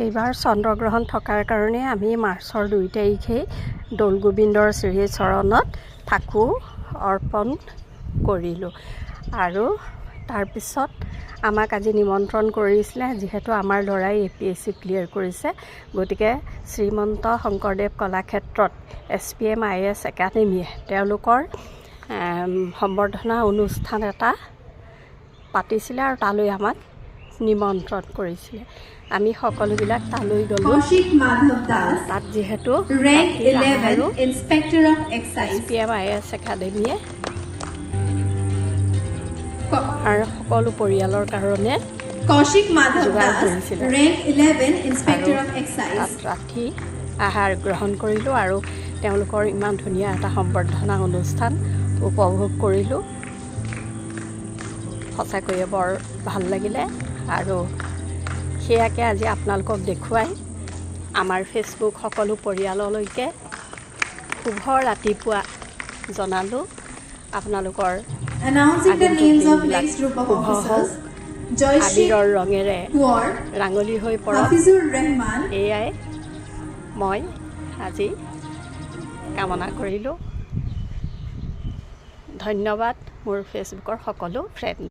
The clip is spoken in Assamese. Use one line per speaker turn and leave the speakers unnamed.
এইবাৰ চন্দ্ৰগ্ৰহণ থকাৰ কাৰণে আমি মাৰ্চৰ 2 তাৰিখে দৌল গোবিন্দৰ শ্ৰীচৰণত ঠাকু অৰ্পণ কৰিলোঁ। আৰু তাৰপিছত আমাক আজি নিমন্ত্ৰণ কৰিছিলে, যিহেতু আমাৰ ল'ৰাই APSC ক্লিয়াৰ কৰিছে, গতিকে শ্ৰীমন্ত শংকৰদেৱ কলাক্ষেত্ৰত SPM IAS একাডেমীয়ে তেওঁলোকৰ সম্বৰ্ধনা অনুষ্ঠান এটা পাতিছিলে আৰু তালৈ আমাক নিমন্ত্ৰণ কৰিছিলে। আমি সকলোবিলাক তালৈ গ'লোঁ। তাত যিহেতু SPM IAS একাডেমীয়ে আমাৰ সকলো পৰিয়ালৰ কাৰণে যোগাৰ ধৰিছিলে। তাত ৰাতি আহাৰ গ্ৰহণ কৰিলোঁ আৰু তেওঁলোকৰ ইমান ধুনীয়া এটা সম্বৰ্ধনা অনুষ্ঠান উপভোগ কৰিলোঁ। সঁচাকৈয়ে বৰ ভাল লাগিলে। আৰু সেয়াকে আজি আপোনালোকক দেখুৱাই আমাৰ ফেচবুক সকলো পৰিয়াললৈকে শুভ ৰাতিপুৱা জনালোঁ। আপোনালোকৰ আবিৰৰ ৰঙেৰে ৰাঙলী হৈ পৰক, এয়াই মই আজি কামনা কৰিলোঁ। ধন্যবাদ মোৰ ফেচবুকৰ সকলো ফ্ৰেণ্ড।